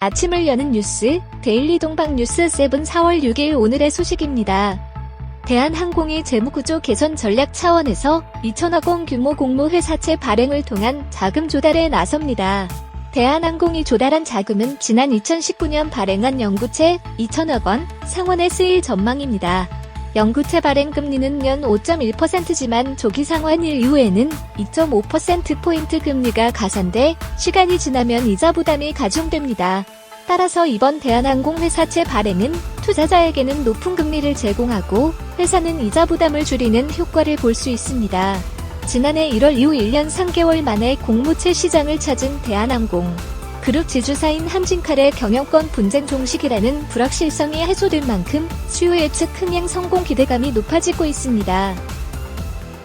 아침을 여는 뉴스, 데일리 동방뉴스 7 4월 6일 오늘의 소식입니다. 대한항공이 재무구조 개선 전략 차원에서 2천억 원 규모 공모회사채 발행을 통한 자금 조달에 나섭니다. 대한항공이 조달한 자금은 지난 2019년 발행한 영구채 2천억 원 상환에 쓰일 전망입니다. 영구채 발행 금리는 연 5.1%지만 조기 상환일 이후에는 2.5%포인트 금리가 가산돼 시간이 지나면 이자 부담이 가중됩니다. 따라서 이번 대한항공 회사채 발행은 투자자에게는 높은 금리를 제공하고 회사는 이자 부담을 줄이는 효과를 볼 수 있습니다. 지난해 1월 이후 1년 3개월 만에 공모채 시장을 찾은 대한항공. 그룹 지주사인 한진칼의 경영권 분쟁 종식이라는 불확실성이 해소될 만큼 수요 예측 흥행 성공 기대감이 높아지고 있습니다.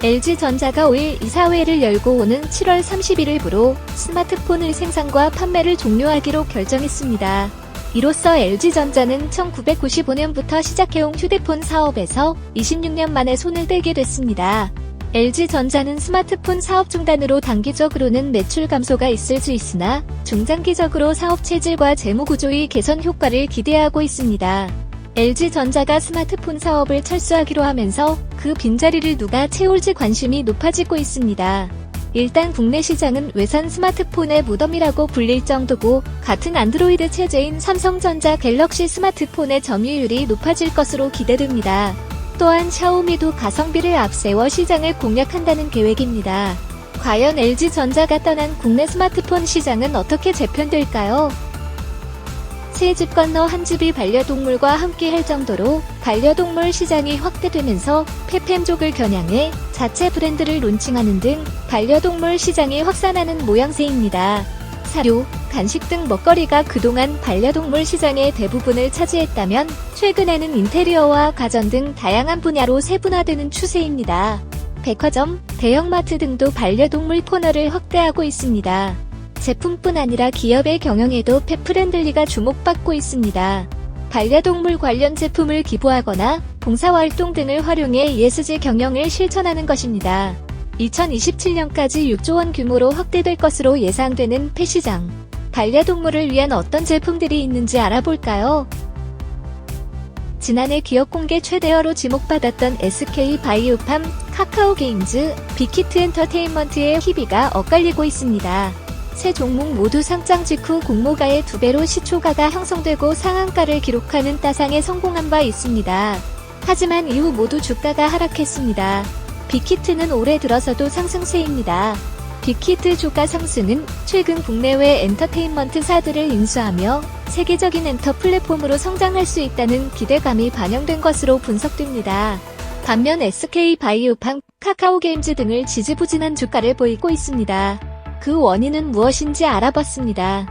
LG전자가 5일 이사회를 열고 오는 7월 30일부로 스마트폰의 생산과 판매를 종료하기로 결정했습니다. 이로써 LG전자는 1995년부터 시작해온 휴대폰 사업에서 26년 만에 손을 떼게 됐습니다. LG전자는 스마트폰 사업 중단으로 단기적으로는 매출 감소가 있을 수 있으나 중장기적으로 사업 체질과 재무 구조의 개선 효과를 기대하고 있습니다. LG전자가 스마트폰 사업을 철수하기로 하면서 그 빈자리를 누가 채울지 관심이 높아지고 있습니다. 일단 국내 시장은 외산 스마트폰의 무덤이라고 불릴 정도고 같은 안드로이드 체제인 삼성전자 갤럭시 스마트폰의 점유율이 높아질 것으로 기대됩니다. 또한 샤오미도 가성비를 앞세워 시장을 공략한다는 계획입니다. 과연 LG전자가 떠난 국내 스마트폰 시장은 어떻게 재편될까요? 새 집 건너 한 집이 반려동물과 함께 할 정도로 반려동물 시장이 확대되면서 페펜족을 겨냥해 자체 브랜드를 론칭하는 등 반려동물 시장이 확산하는 모양새입니다. 사료, 간식 등 먹거리가 그동안 반려동물 시장의 대부분을 차지했다면 최근에는 인테리어와 가전 등 다양한 분야로 세분화되는 추세입니다. 백화점, 대형마트 등도 반려동물 코너를 확대하고 있습니다. 제품뿐 아니라 기업의 경영에도 펫프렌들리가 주목받고 있습니다. 반려동물 관련 제품을 기부하거나 봉사활동 등을 활용해 ESG 경영을 실천하는 것입니다. 2027년까지 6조 원 규모로 확대될 것으로 예상되는 펫시장. 반려동물을 위한 어떤 제품들이 있는지 알아볼까요? 지난해 기업 공개 최대어로 지목받았던 SK바이오팜, 카카오게임즈, 빅히트 엔터테인먼트의 희비가 엇갈리고 있습니다. 세 종목 모두 상장 직후 공모가의 2배로 시초가가 형성되고 상한가를 기록하는 따상에 성공한 바 있습니다. 하지만 이후 모두 주가가 하락했습니다. 빅히트는 올해 들어서도 상승세입니다. 빅히트 주가 상승은 최근 국내외 엔터테인먼트사들을 인수하며 세계적인 엔터 플랫폼으로 성장할 수 있다는 기대감이 반영된 것으로 분석됩니다. 반면 SK바이오팜, 카카오게임즈 등을 지지부진한 주가를 보이고 있습니다. 그 원인은 무엇인지 알아봤습니다.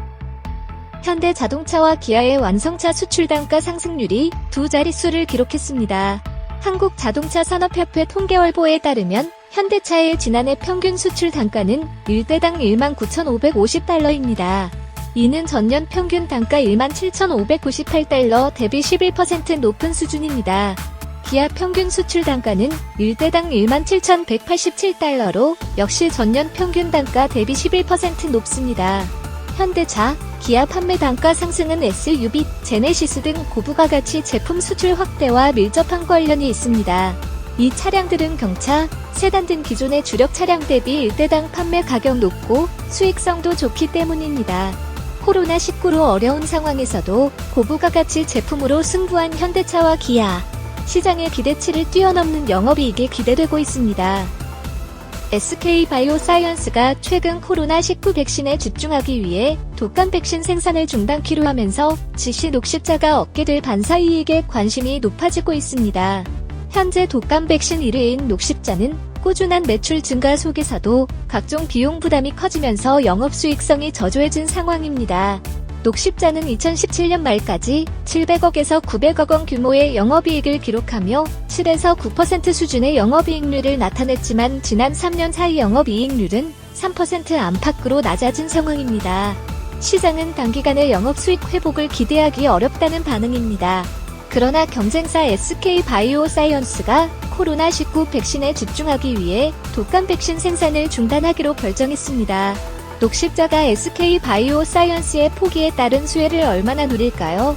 현대자동차와 기아의 완성차 수출 단가 상승률이 두 자릿수를 기록했습니다. 한국자동차산업협회 통계월보에 따르면 현대차의 지난해 평균 수출 단가는 1대당 19,550달러입니다. 이는 전년 평균 단가 17,598달러 대비 11% 높은 수준입니다. 기아 평균 수출 단가는 1대당 17,187달러로 역시 전년 평균 단가 대비 11% 높습니다. 현대차, 기아 판매 단가 상승은 SUV, 제네시스 등 고부가가치 제품 수출 확대와 밀접한 관련이 있습니다. 이 차량들은 경차, 세단 등 기존의 주력 차량 대비 1대당 판매 가격 높고 수익성도 좋기 때문입니다. 코로나19로 어려운 상황에서도 고부가가치 제품으로 승부한 현대차와 기아. 시장의 기대치를 뛰어넘는 영업이익이 기대되고 있습니다. SK바이오사이언스가 최근 코로나19 백신에 집중하기 위해 독감 백신 생산을 중단키로 하면서 지시 녹십자가 얻게 될 반사이익에 관심이 높아지고 있습니다. 현재 독감 백신 1회인 녹십자는 꾸준한 매출 증가 속에서도 각종 비용 부담이 커지면서 영업수익성이 저조해진 상황입니다. 녹십자는 2017년 말까지 700억에서 900억 원 규모의 영업이익을 기록하며 7에서 9% 수준의 영업이익률을 나타냈지만 지난 3년 사이 영업이익률은 3% 안팎으로 낮아진 상황입니다. 시장은 단기간에 영업수익 회복을 기대하기 어렵다는 반응입니다. 그러나 경쟁사 SK바이오사이언스가 코로나19 백신에 집중하기 위해 독감 백신 생산을 중단하기로 결정했습니다. 녹십자가 SK바이오사이언스의 포기에 따른 수혜를 얼마나 누릴까요?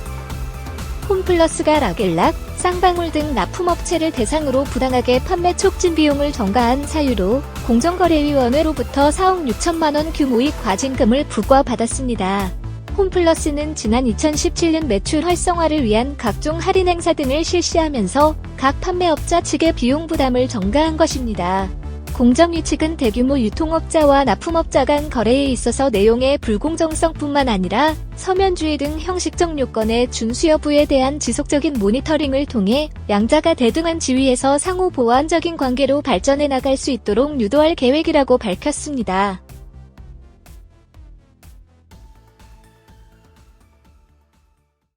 홈플러스가 라겔락, 쌍방울 등 납품업체를 대상으로 부당하게 판매 촉진 비용을 전가한 사유로 공정거래위원회로부터 4억 6천만 원 규모의 과징금을 부과받았습니다. 홈플러스는 지난 2017년 매출 활성화를 위한 각종 할인 행사 등을 실시하면서 각 판매업자 측의 비용 부담을 전가한 것입니다. 공정위 측은 대규모 유통업자와 납품업자 간 거래에 있어서 내용의 불공정성뿐만 아니라 서면주의 등 형식적 요건의 준수 여부에 대한 지속적인 모니터링을 통해 양자가 대등한 지위에서 상호 보완적인 관계로 발전해 나갈 수 있도록 유도할 계획이라고 밝혔습니다.